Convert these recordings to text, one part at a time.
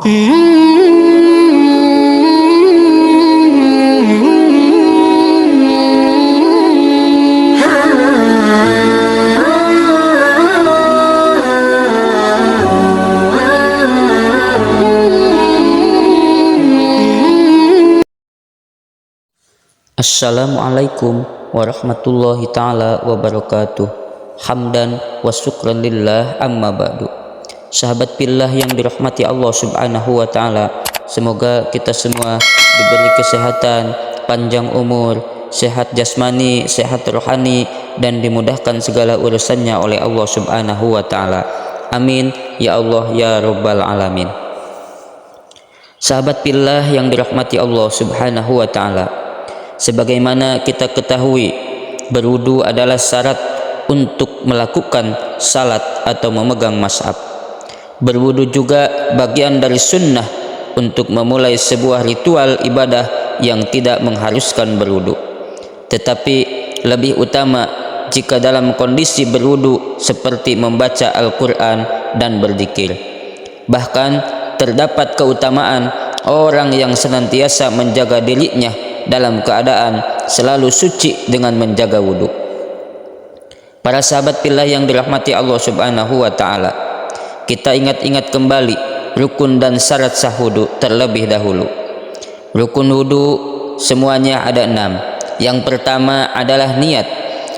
Assalamualaikum warahmatullahi ta'ala wabarakatuh. Hamdan wa syukran lillah, amma ba'du. Sahabat fillah yang dirahmati Allah subhanahu wa ta'ala, semoga kita semua diberi kesehatan, panjang umur, sehat jasmani, sehat rohani, dan dimudahkan segala urusannya oleh Allah subhanahu wa ta'ala. Amin ya Allah ya rabbal alamin. Sahabat fillah yang dirahmati Allah subhanahu wa ta'ala, sebagaimana kita ketahui, berwudu adalah syarat untuk melakukan salat atau memegang mashaf. Berwudu juga bagian dari sunnah untuk memulai sebuah ritual ibadah yang tidak mengharuskan berwudu. Tetapi lebih utama jika dalam kondisi berwudu seperti membaca Al-Quran dan berzikir. Bahkan terdapat keutamaan orang yang senantiasa menjaga dirinya dalam keadaan selalu suci dengan menjaga wudu. Para sahabat fillah yang dirahmati Allah subhanahu wa ta'ala, kita ingat-ingat kembali rukun dan syarat sah wudu terlebih dahulu. Rukun wudu semuanya ada 6. Yang pertama adalah niat,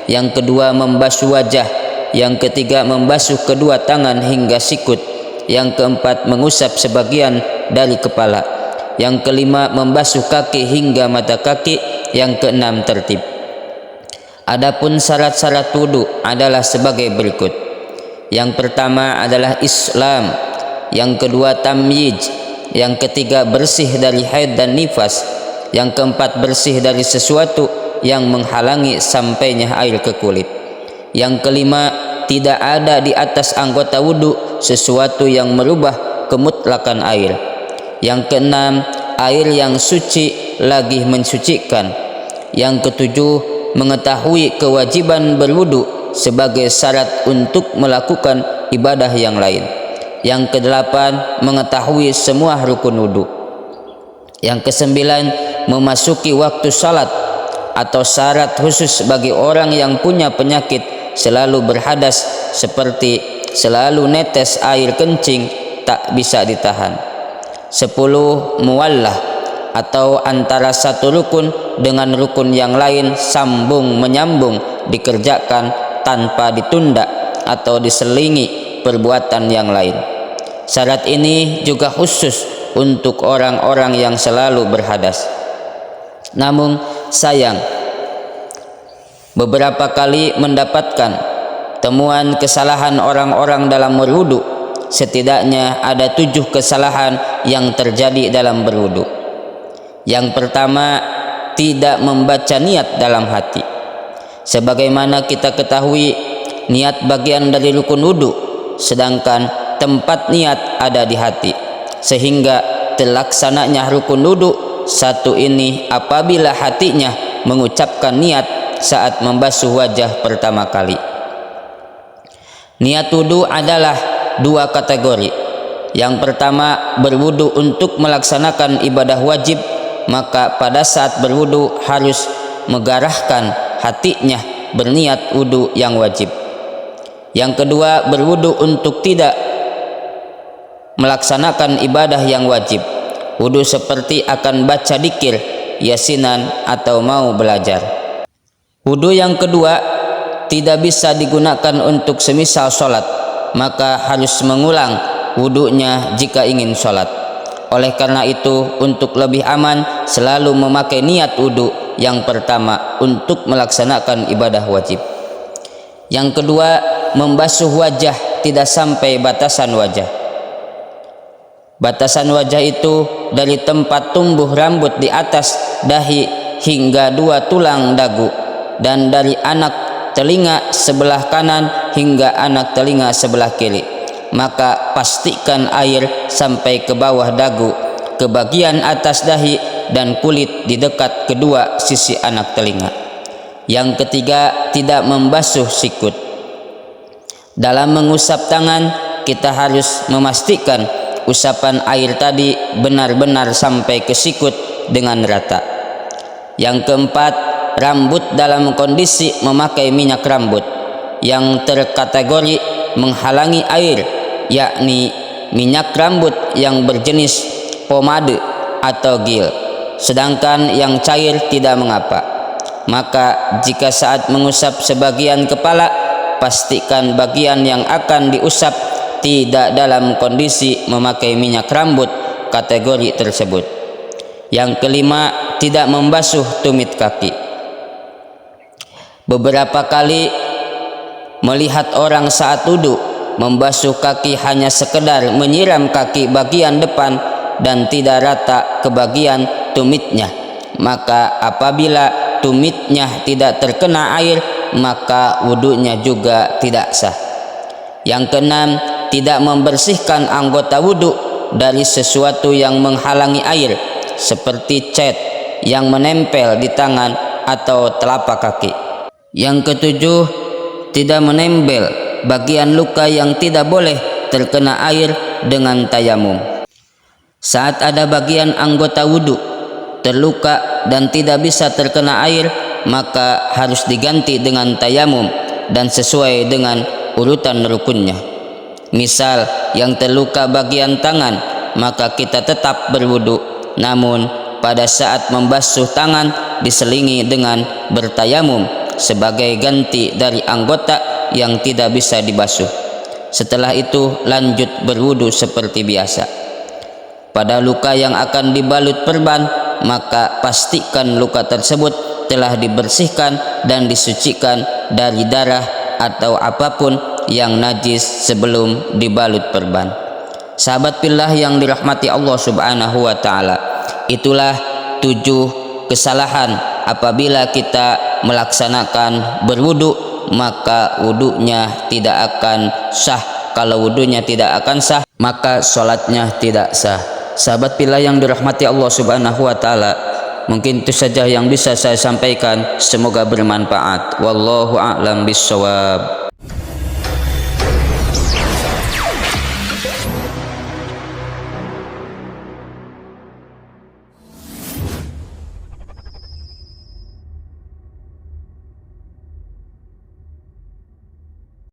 yang kedua membasuh wajah, yang ketiga membasuh kedua tangan hingga sikut, yang keempat mengusap sebagian dari kepala, yang kelima membasuh kaki hingga mata kaki, yang keenam tertib. Adapun syarat-syarat wudu adalah sebagai berikut. Yang pertama adalah Islam, yang kedua tamyiz, yang ketiga bersih dari haid dan nifas, yang keempat bersih dari sesuatu yang menghalangi sampainya air ke kulit, yang kelima tidak ada di atas anggota wudu sesuatu yang merubah kemutlakan air, yang keenam air yang suci lagi mensucikan, yang ketujuh mengetahui kewajiban berwudu sebagai syarat untuk melakukan ibadah yang lain, yang kedelapan mengetahui semua rukun wudu, yang kesembilan memasuki waktu salat atau syarat khusus bagi orang yang punya penyakit selalu berhadas seperti selalu netes air kencing tak bisa ditahan. 10 muwallah atau antara satu rukun dengan rukun yang lain sambung menyambung dikerjakan tanpa ditunda atau diselingi perbuatan yang lain. Syarat ini juga khusus untuk orang-orang yang selalu berhadas. Namun sayang, beberapa kali mendapatkan temuan kesalahan orang-orang dalam berwudu. Setidaknya ada 7 kesalahan yang terjadi dalam berwudu. Yang pertama, tidak membaca niat dalam hati. Sebagaimana kita ketahui, niat bagian dari rukun wudu, sedangkan tempat niat ada di hati, sehingga terlaksananya rukun wudu satu ini apabila hatinya mengucapkan niat saat membasuh wajah pertama kali. Niat wudu adalah 2 kategori. Yang pertama, berwudu untuk melaksanakan ibadah wajib, maka pada saat berwudu harus menggarahkan hatinya berniat wudu yang wajib. Yang kedua, berwudu untuk tidak melaksanakan ibadah yang wajib. Wudu seperti akan baca dzikir, yasinan, atau mau belajar. Wudu yang kedua tidak bisa digunakan untuk semisal sholat, maka harus mengulang wudunya jika ingin sholat. Oleh karena itu, untuk lebih aman selalu memakai niat wudu yang pertama untuk melaksanakan ibadah wajib. Yang kedua, membasuh wajah tidak sampai batasan wajah. Batasan wajah itu dari tempat tumbuh rambut di atas dahi hingga 2 tulang dagu, dan dari anak telinga sebelah kanan hingga anak telinga sebelah kiri. Maka pastikan air sampai ke bawah dagu, ke bagian atas dahi dan kulit di dekat kedua sisi anak telinga. Yang ketiga, tidak membasuh sikut. Dalam mengusap tangan, kita harus memastikan usapan air tadi benar-benar sampai ke sikut dengan rata. Yang keempat, rambut dalam kondisi memakai minyak rambut yang terkategori menghalangi air, yakni minyak rambut yang berjenis pomade atau gel, sedangkan yang cair tidak mengapa. Maka jika saat mengusap sebagian kepala, pastikan bagian yang akan diusap tidak dalam kondisi memakai minyak rambut kategori tersebut. Yang kelima, tidak membasuh tumit kaki. Beberapa kali melihat orang saat wudhu membasuh kaki hanya sekedar menyiram kaki bagian depan dan tidak rata ke bagian tumitnya. Maka apabila tumitnya tidak terkena air, maka wudhunya juga tidak sah. Yang keenam, tidak membersihkan anggota wudhu dari sesuatu yang menghalangi air, seperti cat yang menempel di tangan atau telapak kaki. Yang ketujuh, tidak menempel bagian luka yang tidak boleh terkena air dengan tayamum. Saat ada bagian anggota wudhu terluka dan tidak bisa terkena air, maka harus diganti dengan tayamum dan sesuai dengan urutan rukunnya. Misal yang terluka bagian tangan, maka kita tetap berwudu, namun pada saat membasuh tangan diselingi dengan bertayamum sebagai ganti dari anggota yang tidak bisa dibasuh. Setelah itu lanjut berwudu seperti biasa. Pada luka yang akan dibalut perban, maka pastikan luka tersebut telah dibersihkan dan disucikan dari darah atau apapun yang najis sebelum dibalut perban. Sahabat fillah yang dirahmati Allah Subhanahu wa taala, itulah 7 kesalahan apabila kita melaksanakan berwudu, maka wudunya tidak akan sah. Kalau wudunya tidak akan sah, maka sholatnya tidak sah. Sahabat fillah yang dirahmati Allah Subhanahu wa taala, mungkin itu saja yang bisa saya sampaikan. Semoga bermanfaat. Wallahu a'lam bishawab.